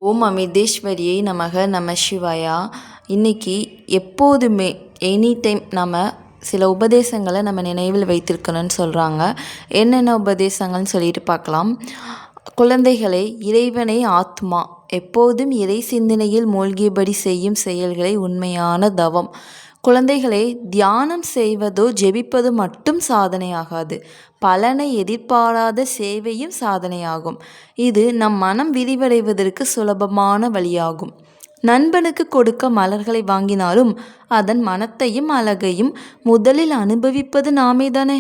ஓம் அமிர்தேஸ்வரியை நமக நம சிவாயா. இன்றைக்கி எப்போதுமே எனி டைம் நம்ம சில உபதேசங்களை நம்ம நினைவில் வைத்திருக்கணும்னு சொல்கிறாங்க. என்னென்ன உபதேசங்கள்னு சொல்லிட்டு பார்க்கலாம். குழந்தைகளை, இறைவனை ஆத்மா எப்போதும் இறை சிந்தனையில் மூழ்கியபடி செய்யும் செயல்களை உண்மையான தவம். குழந்தைகளை, தியானம் செய்வதோ ஜெபிப்பதோ மட்டும் சாதனையாகாது. பலனை எதிர்பாராத சேவையும் சாதனையாகும். இது நம் மனம் விரிவடைவதற்கு சுலபமான வழியாகும். நண்பனுக்கு கொடுக்க மலர்களை வாங்கினாலும் அதன் மனத்தையும் அழகையும் முதலில் அனுபவிப்பது நாமே தானே.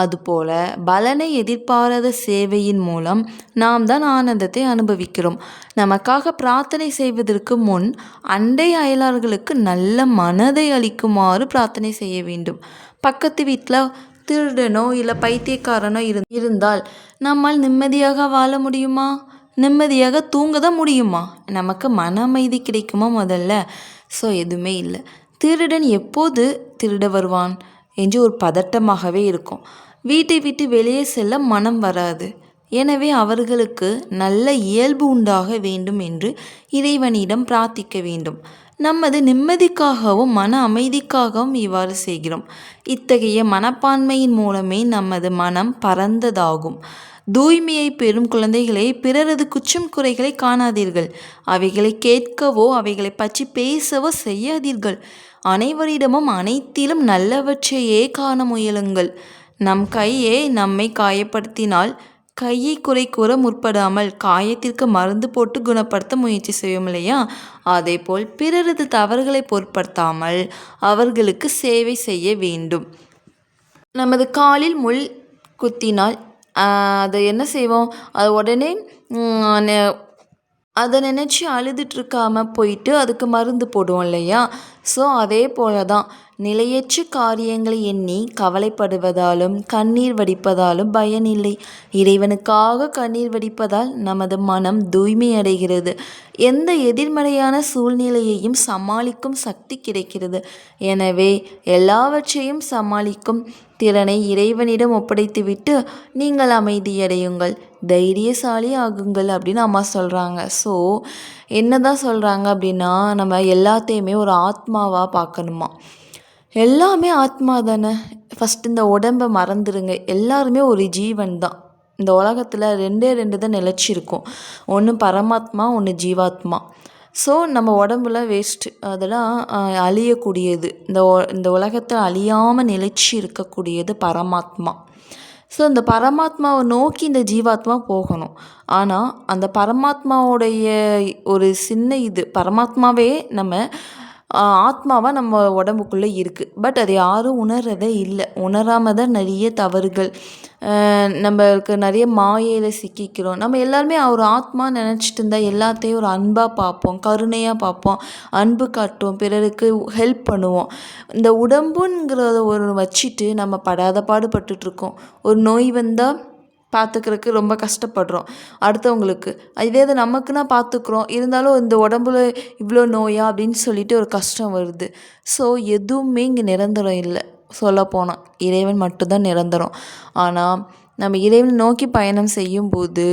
அதுபோல பலனை எதிர்பாராத சேவையின் மூலம் நாம் தான் ஆனந்தத்தை அனுபவிக்கிறோம். நமக்காக பிரார்த்தனை செய்வதற்கு முன் அண்டை அயலார்களுக்கு நல்ல மனதை அளிக்குமாறு பிரார்த்தனை செய்ய வேண்டும். பக்கத்து வீட்டில் திருடனோ இல்லை பைத்தியக்காரனோ இருந்தால் நம்மால் நிம்மதியாக வாழ முடியுமா? நிம்மதியாக தூங்க தான் முடியுமா? நமக்கு மன அமைதி கிடைக்குமா முதல்ல? ஸோ எதுவுமே இல்லை. திருடன் எப்போது திருட வருவான் என்று ஒரு பதட்டமாகவே இருக்கும். வீட்டை விட்டு வெளியே செல்ல மனம் வராது. எனவே அவர்களுக்கு நல்ல இயல்பு உண்டாக வேண்டும் என்று இறைவனிடம் பிரார்த்திக்க வேண்டும். நமது நிம்மதிக்காகவும் மன அமைதிக்காகவும் இவ்வாறு செய்கிறோம். இத்தகைய மனப்பான்மையின் மூலமே நமது மனம் பரந்ததாகும். தூய்மையை பெறும் குழந்தைகளை பிறரது குற்றம் குறைகளை காணாதீர்கள். அவைகளை கேட்கவோ அவைகளை பற்றி பேசவோ செய்யாதீர்கள். அனைவரிடமும் அனைத்திலும் நல்லவற்றையே காண முயலுங்கள். நம் கையே நம்மை காயப்படுத்தினால் கையை குறை கூற முற்படாமல் காயத்திற்கு மருந்து போட்டு குணப்படுத்த முயற்சி செய்வோம் இல்லையா? அதேபோல் பிறரது தவறுகளை பொருட்படுத்தாமல் அவர்களுக்கு சேவை செய்ய வேண்டும். நமது காலில் முள் குத்தினால் அதை என்ன செய்வோம்? அது உடனே அதை நினச்சி அழுதுட்ருக்காமல் போயிட்டு அதுக்கு மருந்து போடுவோம் இல்லையா? ஸோ அதே போல தான் நிலையற்ற காரியங்களை எண்ணி கவலைப்படுவதாலும் கண்ணீர் வடிப்பதாலும் பயனில்லை. இறைவனுக்காக கண்ணீர் வடிப்பதால் நமது மனம் தூய்மையடைகிறது. எந்த எதிர்மறையான சூழ்நிலையையும் சமாளிக்கும் சக்தி கிடைக்கிறது. எனவே எல்லாவற்றையும் சமாளிக்கும் திறனை இறைவனிடம் ஒப்படைத்துவிட்டு நீங்கள் அமைதியடையுங்கள், தைரியசாலி ஆகுங்கள் அப்படின்னு அம்மா சொல்கிறாங்க. ஸோ என்ன தான் சொல்கிறாங்க அப்படின்னா, நம்ம எல்லாத்தையுமே ஒரு ஆத்மாவாக பார்க்கணுமா. எல்லாமே ஆத்மா தானே. ஃபஸ்ட்டு இந்த உடம்பை மறந்துடுங்க. எல்லாருமே ஒரு ஜீவன் தான். இந்த உலகத்தில் ரெண்டு தான் நிலச்சிருக்கும். ஒன்று பரமாத்மா, ஒன்று ஜீவாத்மா. ஸோ நம்ம உடம்புல வேஸ்ட்டு, அதெல்லாம் அழியக்கூடியது. இந்த உலகத்தில் அழியாமல் நிலைச்சி இருக்கக்கூடியது பரமாத்மா. ஸோ அந்த பரமாத்மாவை நோக்கி இந்த ஜீவாத்மா போகணும். ஆனால் அந்த பரமாத்மாவுடைய ஒரு சின்ன பரமாத்மாவே நம்ம ஆத்மாவாக நம்ம உடம்புக்குள்ளே இருக்குது. பட் அதை யாரும் உணர்றதே இல்லை. உணராமல் தான் நிறைய தவறுகள், நம்மளுக்கு நிறைய மாயையில் சிக்கிக்கிறோம். நம்ம எல்லாருமே ஒரு ஆத்மா நினச்சிட்டு இருந்தால் எல்லாத்தையும் ஒரு அன்பாக பார்ப்போம், கருணையாக பார்ப்போம், அன்பு காட்டுவோம், பிறருக்கு ஹெல்ப் பண்ணுவோம். இந்த உடம்புங்கிறத ஒரு வச்சுட்டு நம்ம படாத பாடுபட்டுட்ருக்கோம். ஒரு நோய் வந்தால் பார்த்துக்கிறதுக்கு ரொம்ப கஷ்டப்படுறோம் அடுத்தவங்களுக்கு. இதே இது நமக்குன்னா பார்த்துக்குறோம், இருந்தாலும் இந்த உடம்புல இவ்வளோ நோயா அப்படின்னு சொல்லிட்டு ஒரு கஷ்டம் வருது. ஸோ எதுவுமே இங்கே நிரந்தரம் இல்லை. சொல்லப்போனால் இறைவன் மட்டும்தான் நிரந்தரம். ஆனால் நம்ம இறைவனை நோக்கி பயணம் செய்யும்போது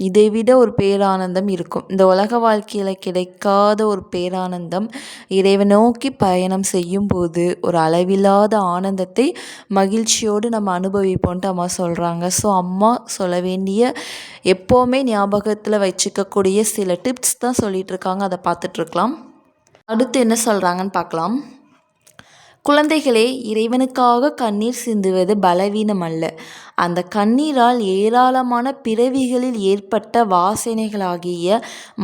இதை விட ஒரு பேரானந்தம் இருக்கும். இந்த உலக வாழ்க்கையில் கிடைக்காத ஒரு பேரானந்தம் இறைவனை நோக்கி பயணம் செய்யும்போது ஒரு அளவில்லாத ஆனந்தத்தை மகிழ்ச்சியோடு நம்ம அனுபவிப்போன்ட்டு அம்மா சொல்கிறாங்க. ஸோ அம்மா சொல்ல வேண்டிய எப்போவுமே ஞாபகத்தில் வச்சுக்கக்கூடிய சில டிப்ஸ் தான் சொல்லிகிட்ருக்காங்க. அதை பார்த்துட்ருக்கலாம். அடுத்து என்ன சொல்கிறாங்கன்னு பார்க்கலாம். குழந்தைகளே, இறைவனுக்காக கண்ணீர் சிந்துவது பலவீனம் அல்ல. அந்த கண்ணீரால் ஏராளமான பிறவிகளில் ஏற்பட்ட வாசனைகளாகிய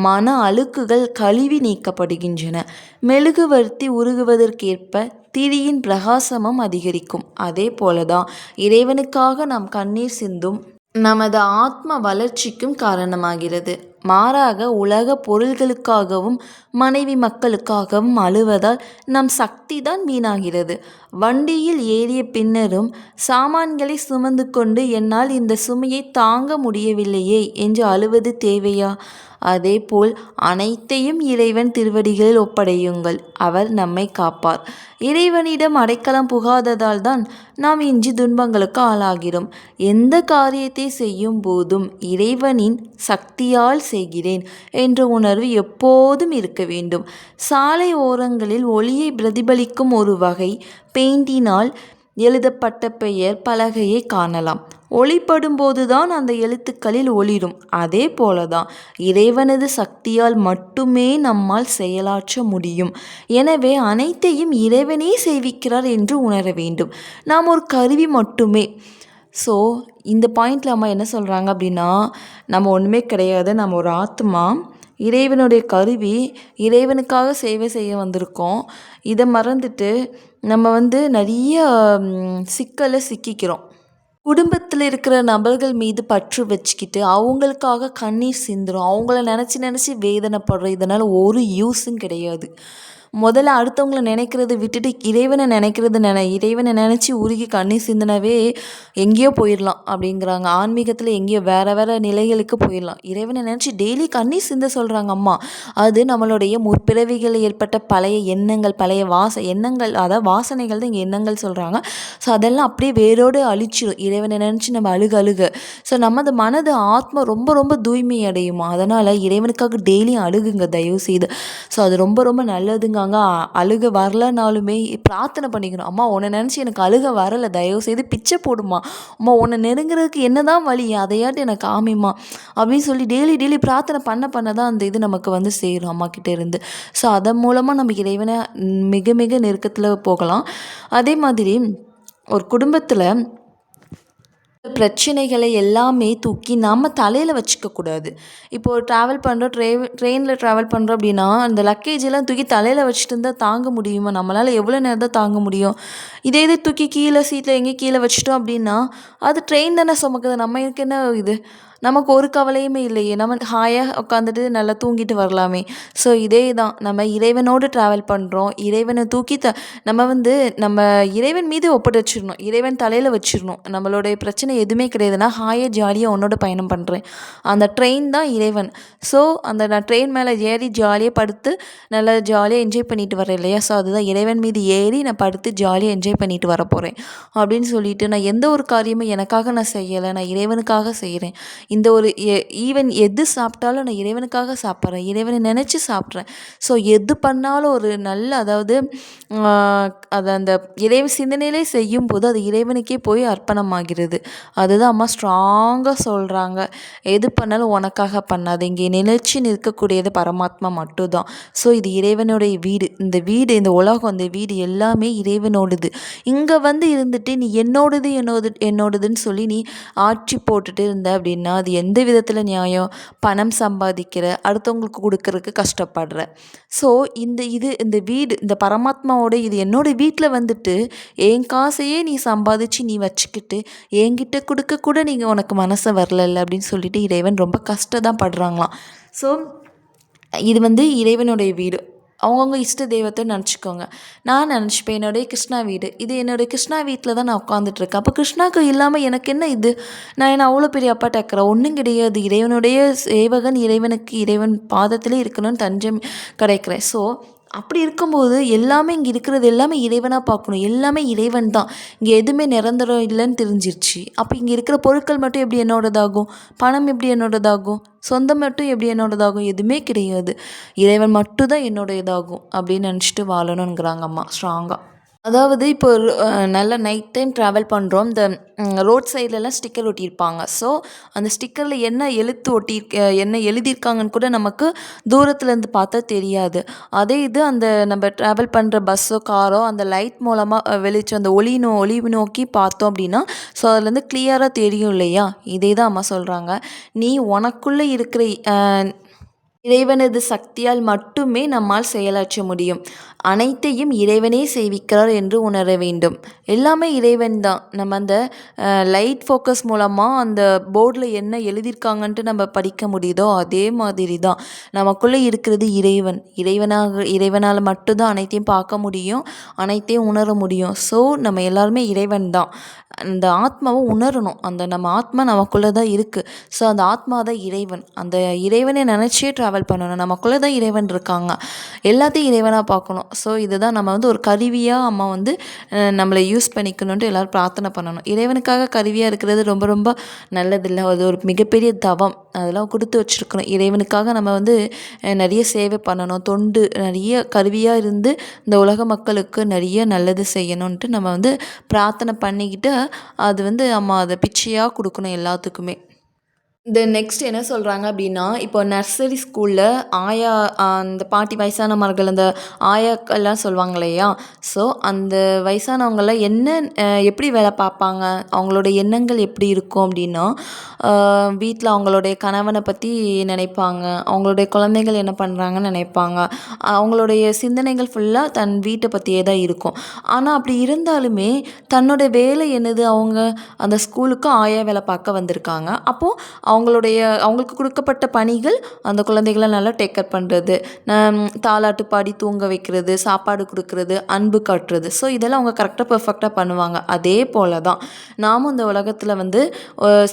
மன அழுக்குகள் கழுவி நீக்கப்படுகின்றன. மெழுகுவர்த்தி உருகுவதற்கேற்ப திரியின் பிரகாசமும் அதிகரிக்கும். அதே போலதான் இறைவனுக்காக நாம் கண்ணீர் சிந்தும் நமது ஆத்ம வளர்ச்சிக்கும் காரணமாகிறது. மாறாக உலக பொருள்களுக்காகவும் மனைவி மக்களுக்காகவும் அழுவதால் நம் சக்தி தான் வீணாகிறது. வண்டியில் ஏறிய பின்னரும் சாமான்களை சுமந்து கொண்டு என்னால் இந்த சுமையை தாங்க முடியவில்லையே என்று அழுவது தேவையா? அதேபோல் அனைத்தையும் இறைவன் திருவடிகளில் ஒப்படையுங்கள், அவர் நம்மை காப்பார். இறைவனிடம் அடைக்கலம் புகாததால் தான் நாம் இன்றி துன்பங்களுக்கு ஆளாகிறோம். எந்த காரியத்தை செய்யும் போதும் இறைவனின் சக்தியால் செய்கிறேன் என்ற உணர்வு எப்போதும் இருக்க வேண்டும். சாலை ஓரங்களில் ஒளியை பிரதிபலிக்கும் ஒரு வகை பெயிண்டினால் எழுதப்பட்ட பெயர் பலகையை காணலாம். ஒளிப்படும்போதுதான் அந்த எழுத்துக்களில் ஒளிரும். அதே போலதான் இறைவனது சக்தியால் மட்டுமே நம்மால் செயலாற்ற முடியும். எனவே அனைத்தையும் இறைவனே செய்விக்கிறார் என்று உணர வேண்டும். நாம் ஒரு கருவி மட்டுமே. ஸோ இந்த பாயிண்டில் அம்மா என்ன சொல்கிறாங்க அப்படின்னா, நம்ம ஒன்றுமே கிடையாது, நம்ம ஒரு ஆத்மா, இறைவனுடைய கருவி, இறைவனுக்காக சேவை செய்ய வந்திருக்கோம். இதை மறந்துட்டு நம்ம நிறைய சிக்கலை சிக்கிக்கிறோம். குடும்பத்தில் இருக்கிற நபர்கள் மீது பற்று வச்சுக்கிட்டு அவங்களுக்காக கண்ணீர் சிந்துறோம், அவங்கள நினச்சி வேதனைப்படுறோம். இதனால் ஒரு யூஸும் கிடையாது. முதல்ல அடுத்தவங்கள நினைக்கிறத விட்டுட்டு இறைவனை நினச்சி உருகி கண்ணீர் சிந்தினாவே எங்கேயோ போயிடலாம் அப்படிங்கிறாங்க. ஆன்மீகத்தில் எங்கேயோ வேறு நிலைகளுக்கு போயிடலாம். இறைவனை நினச்சி டெய்லி கண்ணீர் சிந்த சொல்கிறாங்க அம்மா. அது நம்மளுடைய முற்பிறவிகளில் ஏற்பட்ட பழைய எண்ணங்கள், பழைய எண்ணங்கள், அதாவது வாசனைகள் தான் இங்கே எண்ணங்கள் சொல்கிறாங்க. ஸோ அதெல்லாம் அப்படியே வேரோடு அழிச்சிடும் இறைவனை நினச்சி நம்ம அழுக. ஸோ நமது மனது ஆத்மா ரொம்ப ரொம்ப தூய்மை அடையுமா. அதனால் இறைவனுக்காக டெய்லியும் அழுகுங்க தயவு செய்து. ஸோ அது ரொம்ப ரொம்ப நல்லதுங்க. அழுக வரலனாலுமே பிரார்த்தனை பண்ணிக்கணும். அம்மா உன்னை நினச்சி எனக்கு அழுக வரலை, தயவு செய்து பிச்சை போடுமா, அம்மா உன்னை நெருங்குறதுக்கு என்னதான் வழி அதையாட்டு எனக்கு ஆமிம்மா அப்படின்னு சொல்லி டெய்லி பிரார்த்தனை பண்ண தான் அந்த இது நமக்கு சேரும் அம்மா கிட்டே இருந்து. ஸோ அதன் மூலமாக நம்ம இறைவனை மிக மிக நெருக்கத்தில் போகலாம். அதே மாதிரி ஒரு குடும்பத்தில் பிரச்சனைகளை எல்லாமே தூக்கி நம்ம தலையில் வச்சுக்கக்கூடாது. இப்போது ட்ராவல் பண்ணுறோம், ட்ரெயினில் ட்ராவல் பண்ணுறோம் அப்படின்னா அந்த லக்கேஜெல்லாம் தூக்கி தலையில் வச்சுட்டு இருந்தால் தாங்க முடியுமா? நம்மளால் எவ்வளோ நேரம் தான் தாங்க முடியும்? இதே தூக்கி கீழே சீட்டில் எங்கேயும் கீழே வச்சுட்டோம் அப்படின்னா அது ட்ரெயின் தானே சுமக்குது, நம்ம என்ன இது? நமக்கு ஒரு கவலையுமே இல்லையே, நம்ம ஹாயாக உட்காந்துட்டு நல்லா தூங்கிட்டு வரலாமே. ஸோ இதே தான் நம்ம இறைவனோடு ட்ராவல் பண்ணுறோம். இறைவனை தூக்கி நம்ம இறைவன் மீது ஒப்படைச்சிடணும், இறைவன் தலையில் வச்சிடணும். நம்மளுடைய பிரச்சனை எதுவுமே கிடையாதுன்னா ஹாயாக ஜாலியாக உன்னோட பயணம் பண்ணுறேன். அந்த ட்ரெயின் தான் இறைவன். ஸோ நான் ட்ரெயின் மேலே ஏறி ஜாலியாக படுத்து நல்லா ஜாலியாக என்ஜாய் பண்ணிட்டு வரேன் இல்லையா. ஸோ அதுதான் இறைவன் மீது ஏறி நான் படுத்து ஜாலியாக என்ஜாய் பண்ணிட்டு வர போகிறேன் அப்படின்னு சொல்லிட்டு நான் எந்த ஒரு காரியமும் எனக்காக நான் செய்யலை, நான் இறைவனுக்காக செய்கிறேன். இந்த ஒரு ஈவன் எது சாப்பிட்டாலும் நான் இறைவனுக்காக சாப்பிட்றேன், இறைவனை நினச்சி சாப்பிட்றேன். ஸோ எது பண்ணாலும் ஒரு நல்ல, அதாவது அதை அந்த இறைவன் சிந்தனையிலே செய்யும்போது அது இறைவனுக்கே போய் அர்ப்பணமாகிறது. அதுதான் அம்மா ஸ்ட்ராங்காக சொல்கிறாங்க. எது பண்ணாலும் உனக்காக பண்ணாது, இங்கே நிலைச்சி நிற்கக்கூடியது பரமாத்மா மட்டும்தான். ஸோ இது இறைவனுடைய வீடு. இந்த வீடு, இந்த உலகம், இந்த வீடு எல்லாமே இறைவனோடுது. இங்கே இருந்துட்டு நீ என்னோடதுன்னு சொல்லி நீ ஆட்சி போட்டுட்டு இருந்த அப்படின்னா அது எந்த விதத்தில் நியாயம்? பணம் சம்பாதிக்கிற, அடுத்தவங்களுக்கு கொடுக்கறதுக்கு கஷ்டப்படுற. ஸோ இந்த வீடு, இந்த பரமாத்மாவோட இது என்னோட வீட்டில் என் காசையே நீ சம்பாதிச்சு நீ வச்சுக்கிட்டு என்கிட்ட கொடுக்க கூட நீங்கள் உனக்கு மனசை வரல அப்படின்னு சொல்லிட்டு இறைவன் ரொம்ப கஷ்டம் படுறாங்களாம். ஸோ இது இறைவனுடைய வீடு. அவங்கவுங்க இஷ்ட தெய்வத்தை நினச்சிக்கோங்க. நான் நினச்சிப்பேன் என்னுடைய கிருஷ்ணா வீடு, இது என்னுடைய கிருஷ்ணா வீட்டில் தான் நான் உட்காந்துட்ருக்கேன். அப்போ கிருஷ்ணாவுக்கு இல்லாமல் எனக்கு என்ன இது? நான் என்ன அவ்வளோ பெரிய அப்பா டேக்கிறேன்? ஒன்றும் கிடையாது. இறைவனுடைய சேவகன், இறைவனுக்கு இறைவன் பாதத்திலே இருக்கணும்னு தஞ்சம் கிடைக்கிறேன். ஸோ அப்படி இருக்கும்போது எல்லாமே இங்கே இருக்கிறது எல்லாமே இறைவனாக பார்க்கணும். எல்லாமே இறைவன் தான். இங்கே எதுவுமே நிரந்தரம் இல்லைன்னு தெரிஞ்சிருச்சு. அப்போ இங்கே இருக்கிற பொருட்கள் மட்டும் எப்படி என்னோடதாகும்? பணம் எப்படி என்னோடதாகும்? சொந்தம் மட்டும் எப்படி என்னோடதாகும்? எதுவுமே கிடையாது. இறைவன் மட்டும்தான் என்னோடதாகும் அப்படின்னு நினச்சிட்டு வாழணுங்கிறாங்க அம்மா ஸ்ட்ராங்காக. அதாவது இப்போ நல்ல நைட் டைம் ட்ராவல் பண்ணுறோம். இந்த ரோட் சைட்லலாம் ஸ்டிக்கர் ஒட்டியிருப்பாங்க. ஸோ அந்த ஸ்டிக்கரில் என்ன என்ன எழுதியிருக்காங்கன்னு கூட நமக்கு தூரத்துலேருந்து பார்த்தா தெரியாது. அதே இது அந்த நம்ம ட்ராவல் பண்ணுற பஸ்ஸோ காரோ அந்த லைட் மூலமாக வெளிச்சம், அந்த ஒளி நோக்கி பார்த்தோம் அப்படின்னா ஸோ அதுலேருந்து கிளியராக தெரியும் இல்லையா. இதே தான் அம்மா சொல்கிறாங்க. நீ உனக்குள்ளே இருக்கிற இறைவனது சக்தியால் மட்டுமே நம்மால் செயலாற்ற முடியும். அனைத்தையும் இறைவனே செய்விக்கிறார் என்று உணர வேண்டும். எல்லாமே இறைவன் தான். நம்ம அந்த லைட் ஃபோக்கஸ் மூலமாக அந்த போர்டில் என்ன எழுதியிருக்காங்கன்ட்டு நம்ம படிக்க முடியுதோ அதே மாதிரி தான் நமக்குள்ளே இருக்கிறது இறைவன். இறைவனால் மட்டும்தான் அனைத்தையும் பார்க்க முடியும், அனைத்தையும் உணர முடியும். ஸோ நம்ம எல்லாருமே இறைவன் தான். அந்த ஆத்மாவை உணரணும். அந்த நம்ம ஆத்மா நமக்குள்ளே தான் இருக்குது. ஸோ அந்த ஆத்மா தான் இறைவன். அந்த இறைவனை நினச்சே ட்ராவல் பண்ணணும். நமக்குள்ளே தான் இறைவன் இருக்காங்க. எல்லாத்தையும் இறைவனாக பார்க்கணும். ஸோ இதுதான் நம்ம வந்து ஒரு கருவியாக அம்மா வந்து நம்மளை யூஸ் பண்ணிக்கணுன்ட்டு எல்லோரும் பிரார்த்தனை பண்ணணும். இறைவனுக்காக கருவியாக இருக்கிறது ரொம்ப ரொம்ப நல்லதில்லை. அது ஒரு மிகப்பெரிய தவம். அதெல்லாம் கொடுத்து வச்சுருக்கணும். இறைவனுக்காக நம்ம வந்து நிறைய சேவை பண்ணணும். தொண்டு நிறைய கருவியாக இருந்து இந்த உலக மக்களுக்கு நிறைய நல்லது செய்யணுன்ட்டு நம்ம வந்து பிரார்த்தனை பண்ணிக்கிட்டு அது வந்து அம்மா அதை பிச்சையாக கொடுக்கணும் எல்லாத்துக்குமே. நெக்ஸ்ட் என்ன சொல்கிறாங்க அப்படின்னா, இப்போ நர்சரி ஸ்கூலில் ஆயா அந்த பாட்டி வயசானவர்கள் அந்த ஆயாக்கள்லாம் சொல்லுவாங்க இல்லையா? ஸோ அந்த வயசானவங்கலாம் என்ன எப்படி வேலை பார்ப்பாங்க? அவங்களோட எண்ணங்கள் எப்படி இருக்கும் அப்படின்னா, வீட்டில் அவங்களுடைய கணவனை பற்றி நினைப்பாங்க. அவங்களுடைய குழந்தைகள் என்ன பண்ணுறாங்கன்னு நினைப்பாங்க. அவங்களுடைய சிந்தனைகள் ஃபுல்லாக தன் வீட்டை பற்றியே தான் இருக்கும். ஆனால் அப்படி இருந்தாலுமே தன்னோட வேலை என்னது? அவங்க அந்த ஸ்கூலுக்கு ஆயா வேலை பார்க்க வந்திருக்காங்க. அப்போது அவங்களுக்கு கொடுக்கப்பட்ட பணிகள் அந்த குழந்தைகளை நல்லா டேக் கேர் பண்ணுறது, தாலாட்டு பாடி தூங்க வைக்கிறது, சாப்பாடு கொடுக்கறது, அன்பு காட்டுறது. ஸோ இதெல்லாம் அவங்க கரெக்டாக பெர்ஃபெக்டாக பண்ணுவாங்க. அதே போல் தான் நாமும் இந்த உலகத்தில் வந்து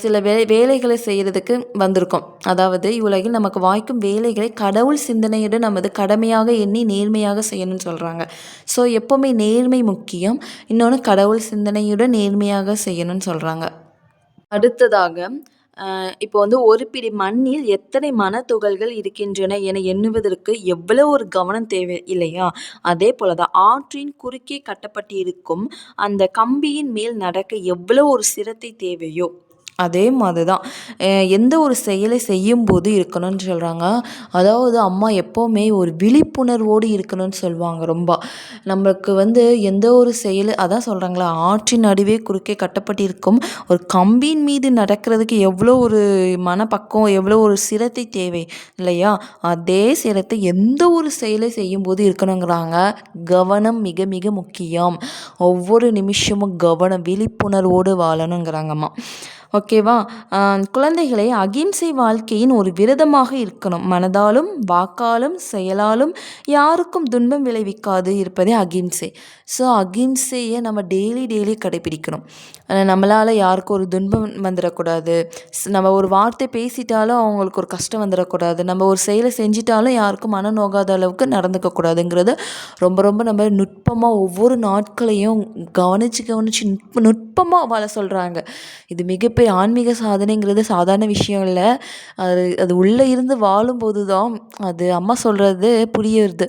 சில வேலைகளை செய்கிறதுக்கு வந்திருக்கோம். அதாவது இவ்வுலகில் நமக்கு வாய்க்கும் வேலைகளை கடவுள் சிந்தனையுடன் நமது கடமையாக எண்ணி நேர்மையாக செய்யணும்னு சொல்கிறாங்க. ஸோ எப்போவுமே நேர்மை முக்கியம். இன்னொன்று கடவுள் சிந்தனையுடன் நேர்மையாக செய்யணும்னு சொல்கிறாங்க. அடுத்ததாக இப்போ வந்து ஒரு பிடி மண்ணில் எத்தனை மணத்துகள்கள் இருக்கின்றன என எண்ணுவதற்கு எவ்வளவு ஒரு கவனம் தேவை இல்லையா? அதே போல தான் ஆற்றின் குறுக்கே கட்டப்பட்டிருக்கும் அந்த கம்பியின் மேல் நடக்க எவ்வளவு ஒரு சிரத்தை தேவையோ அதே மாதிரி தான் எந்த ஒரு செயலை செய்யும்போது இருக்கணும்னு சொல்கிறாங்க. அதாவது அம்மா எப்போவுமே ஒரு விழிப்புணர்வோடு இருக்கணும்னு சொல்லுவாங்க. ரொம்ப நம்மளுக்கு வந்து எந்த ஒரு செயல் அதான் சொல்கிறாங்களா, ஆற்றின் நடுவே குறுக்கே கட்டப்பட்டிருக்கும் ஒரு கம்பியின் மீது நடக்கிறதுக்கு எவ்வளோ ஒரு மனப்பக்குவம், எவ்வளோ ஒரு சிரத்தை தேவை இல்லையா? அதே சிரத்தை எந்த ஒரு செயலை செய்யும்போது இருக்கணுங்கிறாங்க. கவனம் மிக மிக முக்கியம். ஒவ்வொரு நிமிஷமும் கவனம், விழிப்புணர்வோடு வாழணுங்கிறாங்கம்மா. ஓகேவா? குழந்தைகளை அகிம்சை வாழ்க்கையின் ஒரு விரதமாக இருக்கணும். மனதாலும் வாக்காலும் செயலாலும் யாருக்கும் துன்பம் விளைவிக்காது இருப்பதே அகிம்சை. ஸோ அகிம்சையை நம்ம டெய்லி கடைப்பிடிக்கணும். நம்மளால் யாருக்கும் ஒரு துன்பம் வந்துடக்கூடாது. நம்ம ஒரு வார்த்தை பேசிட்டாலும் அவங்களுக்கு ஒரு கஷ்டம் வந்துடக்கூடாது. நம்ம ஒரு செயலை செஞ்சிட்டாலும் யாருக்கும் மனம் நோகாத அளவுக்கு நடந்துக்கக்கூடாதுங்கிறத ரொம்ப ரொம்ப நம்ம நுட்பமாக ஒவ்வொரு நாட்களையும் கவனித்து நுட்பமாக வாழ சொல்கிறாங்க. இது மிகப்பெரிய ஆன்மீக சாதனைங்கிறது சாதாரண விஷயம் இல்லை. அது உள்ளே இருந்து வாழும்போது தான் அது அம்மா சொல்கிறது புரியுறது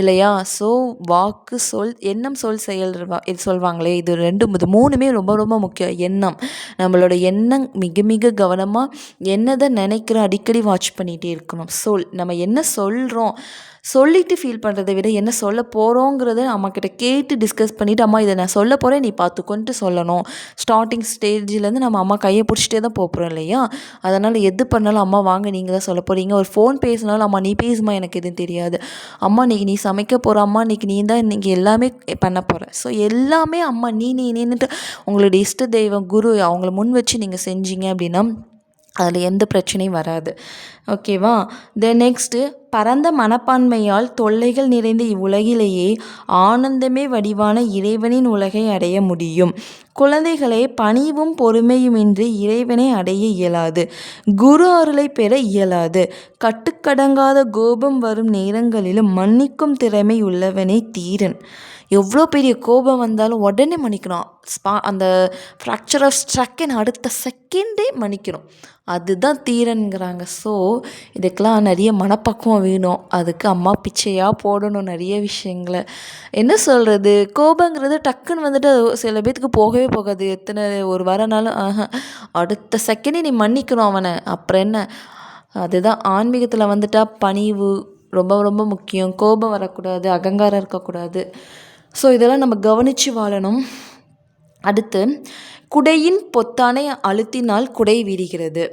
இல்லையா? ஸோ வாக்கு, சொல், எண்ணம், சொல், செயல் இது சொல்லுவாங்களே, இது மூணுமே ரொம்ப ரொம்ப முக்கியம். எண்ணம், நம்மளோட எண்ணம் மிக மிக கவனமாக என்னதை நினைக்கிறோம் அடிக்கடி வாட்ச் பண்ணிகிட்டே இருக்கணும். சொல், நம்ம என்ன சொல்கிறோம் சொல்லிவிட்டு ஃபீல் பண்ணுறதை விட என்ன சொல்ல போகிறோங்கிறத அம்மாக்கிட்ட கேட்டு டிஸ்கஸ் பண்ணிவிட்டு, அம்மா இதை நான் சொல்ல போகிறேன் நீ பார்த்துக்கொன்ட்டு சொல்லணும். ஸ்டார்டிங் ஸ்டேஜ்லேருந்து நம்ம அம்மா கையை பிடிச்சிட்டே தான் போகிறோம் இல்லையா? அதனால் எது பண்ணாலும் அம்மா வாங்க நீங்கள் தான் சொல்ல போகிறீங்க. ஒரு ஃபோன் பேசினாலும் அம்மா நீ பேசுமா எனக்கு எதுவும் தெரியாது. அம்மா இன்றைக்கி நீ சமைக்க போகிற, அம்மா இன்றைக்கி நீ தான் இன்றைக்கி எல்லாமே பண்ண போகிற. ஸோ எல்லாமே அம்மா நீன்னுட்டு உங்களுடைய இஷ்ட தெய்வம் குரு அவங்கள முன் வச்சு நீங்கள் செஞ்சீங்க அப்படின்னா அதில் எந்த பிரச்சனையும் வராது. ஓகேவா? நெக்ஸ்ட்டு பரந்த மனப்பான்மையால் தொல்லைகள் நிறைந்த இவ்வுலகிலேயே ஆனந்தமே வடிவான இறைவனின் உலகை அடைய முடியும். குழந்தைகளை பணிவும் பொறுமையுமின்றி இறைவனை அடைய இயலாது. குரு அருளை பெற இயலாது. கட்டுக்கடங்காத கோபம் வரும் நேரங்களிலும் மன்னிக்கும் திறமை உள்ளவனே தீரன். எவ்வளோ பெரிய கோபம் வந்தாலும் உடனே மன்னிக்கணும். அந்த ஃப்ராக்சர் ஆஃப் செகண்ட் அடுத்த செகண்டே மன்னிக்கணும். அதுதான் தீரன்கிறாங்க. ஸோ இதுக்கெலாம் நிறைய மனப்பக்குவம் வேணும். அதுக்கு அம்மா பிச்சையாக போடணும் நிறைய விஷயங்களை. என்ன சொல்கிறது, கோபங்கிறது டக்குன்னு வந்துட்டு சில பேத்துக்கு போகவே போகாது. எத்தனை ஒரு வரனாலும் அடுத்த செகண்டே நீ மன்னிக்கணும் அவனை. அப்புறம் என்ன, அதுதான் ஆன்மீகத்தில் வந்துட்டால் பணிவு ரொம்ப ரொம்ப முக்கியம். கோபம் வரக்கூடாது, அகங்காரம் இருக்கக்கூடாது. ஸோ இதெல்லாம் நம்ம கவனித்து வாழணும். அடுத்து, குடையின் பொத்தானை அழுத்தினால் குடை விரிகிறது.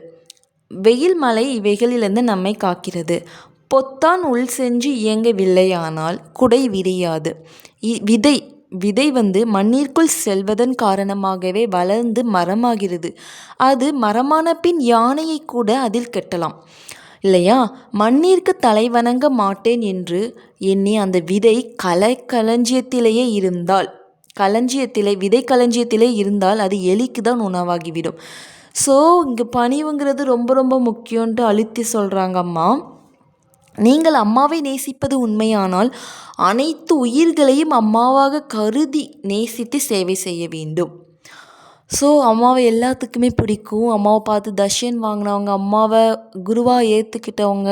வெயில் மழை இவைகளிலிருந்து நம்மை காக்கிறது. பொத்தான் உள் சென்று இயங்கவில்லையானால் குடை விரியாது. விதை வந்து மண்ணிற்குள் செல்வதன் காரணமாகவே வளர்ந்து மரமாகிறது. அது மரமான பின் யானையை கூட அதில் கட்டலாம் இல்லையா? மண்ணிற்கு தலை வணங்க மாட்டேன் என்று எண்ணி அந்த விதை களஞ்சியத்திலேயே இருந்தால் களஞ்சியத்திலே விதை களஞ்சியத்திலே இருந்தால் அது எலிக்கு தான் உணவாகிவிடும். ஸோ இங்கே பணிவுங்கிறது ரொம்ப ரொம்ப முக்கியன்ட்டு அழுத்தி சொல்கிறாங்க அம்மா. நீங்கள் அம்மாவை நேசிப்பது உண்மையானால் அனைத்து உயிர்களையும் அம்மாவாக கருதி நேசித்து சேவை செய்ய வேண்டும். ஸோ அம்மாவை எல்லாத்துக்குமே பிடிக்கும். அம்மாவை பார்த்து தர்ஷன் வாங்கினவங்க, அம்மாவை குருவாக ஏற்றுக்கிட்டவங்க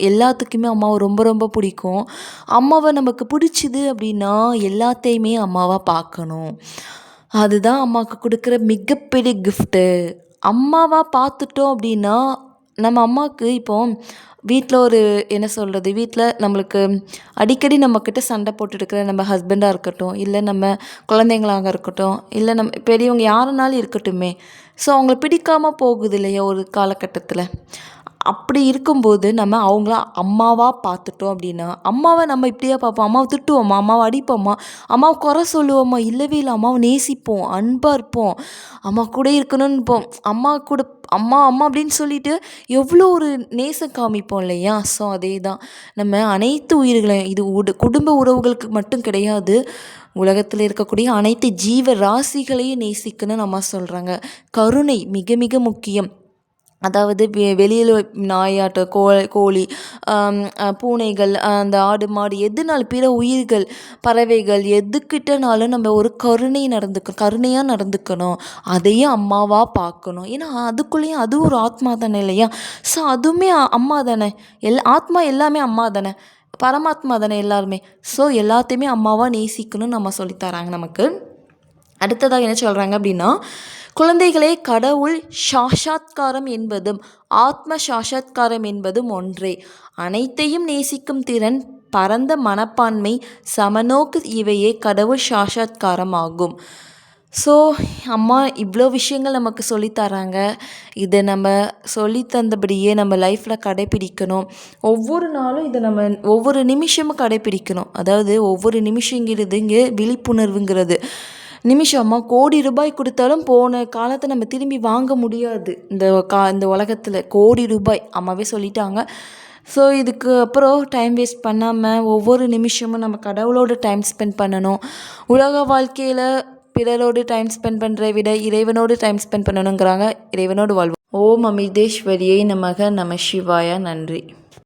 எல்லாத்துக்குமே அம்மாவை ரொம்ப ரொம்ப பிடிக்கும். அம்மாவை நமக்கு பிடிச்சிது அப்படின்னா எல்லாத்தையுமே அம்மாவாக பார்க்கணும். அதுதான் அம்மாவுக்கு கொடுக்குற மிகப்பெரிய கிஃப்ட்டு. அம்மாவாக பார்த்துட்டோம் அப்படின்னா நம்ம அம்மாவுக்கு இப்போ வீட்டில் ஒரு என்ன சொல்கிறது, வீட்டில் நம்மளுக்கு அடிக்கடி நம்மக்கிட்ட சண்டை போட்டுருக்கிற நம்ம ஹஸ்பண்டாக இருக்கட்டும், இல்லை நம்ம குழந்தைங்களாக இருக்கட்டும், இல்லை நம்ம பெரியவங்க யாருனாலும் இருக்கட்டுமே, ஸோ அவங்கள பிடிக்காமல் போகுது இல்லையா ஒரு காலகட்டத்தில். அப்படி இருக்கும்போது நம்ம அவங்கள அம்மாவாக பார்த்துட்டோம் அப்படின்னா, அம்மாவை நம்ம இப்படியா பார்ப்போம்? அம்மாவை திட்டுவோமா? அம்மாவை அடிப்போமா? அம்மாவை குறை சொல்லுவோமா? இல்லவே இல்லை. அம்மாவை நேசிப்போம், அன்பாக இருப்போம், அம்மா கூட இருக்கணும்னு இருப்போம். அம்மா கூட அம்மா அம்மா அப்படின்னு சொல்லிட்டு எவ்வளோ ஒரு நேசம் காமிப்போம் இல்லையா? ஸோ அதே தான் நம்ம அனைத்து உயிர்களையும், இது குடும்ப உறவுகளுக்கு மட்டும் கிடையாது, உலகத்தில் இருக்கக்கூடிய அனைத்து ஜீவ ராசிகளையும் நேசிக்கணும்னு அம்மா சொல்கிறாங்க. கருணை மிக மிக முக்கியம். அதாவது வெளியில் நாயாட்டம், கோழி, பூனைகள், அந்த ஆடு மாடு எதுனாலும் பிற உயிர்கள், பறவைகள் எதுக்கிட்டனாலும் நம்ம ஒரு கருணையாக நடந்துக்கணும். அதையும் அம்மாவாக பார்க்கணும். ஏன்னா அதுக்குள்ளேயும் அது ஒரு ஆத்மா தானே இல்லையா? ஸோ அதுவுமே அம்மா தானே. ஆத்மா எல்லாமே அம்மா தானே, பரமாத்மா தானே எல்லாருமே. ஸோ எல்லாத்தையுமே அம்மாவாக நேசிக்கணும்னு நம்ம சொல்லித்தராங்க நமக்கு. அடுத்ததாக என்ன சொல்கிறாங்க அப்படின்னா, குழந்தைகளே, கடவுள் சாஷாத்காரம் என்பதும் ஆத்ம சாஷாத்காரம் என்பதும் ஒன்றே. அனைத்தையும் நேசிக்கும் திறன், பரந்த மனப்பான்மை, சமநோக்கு இவையே கடவுள் சாஷாத்காரம் ஆகும். ஸோ அம்மா இவ்வளோ விஷயங்கள் நமக்கு சொல்லித்தராங்க. இதை நம்ம சொல்லித்தந்தபடியே நம்ம லைஃப்பில் கடைப்பிடிக்கணும். ஒவ்வொரு நாளும் இதை நம்ம ஒவ்வொரு நிமிஷமும் கடைப்பிடிக்கணும். அதாவது ஒவ்வொரு நிமிஷங்கிறது இங்கே விழிப்புணர்வுங்கிறது. நிமிஷமாக கோடி ரூபாய் கொடுத்தாலும் போன காலத்தை நம்ம திரும்பி வாங்க முடியாது. இந்த உலகத்தில் கோடி ரூபாய் அம்மாவே சொல்லிட்டாங்க. ஸோ இதுக்கு அப்புறம் டைம் வேஸ்ட் பண்ணாமல் ஒவ்வொரு நிமிஷமும் நம்ம கடவுளோட டைம் ஸ்பெண்ட் பண்ணணும். உலக வாழ்க்கையில் பிறரோடு டைம் ஸ்பெண்ட் பண்ணுறதை விட இறைவனோடு டைம் ஸ்பெண்ட் பண்ணணுங்கிறாங்க. இறைவனோடு வாழ்வோம். ஓம் அமிர்தேஸ்வரியை நமக நம சிவாய. நன்றி.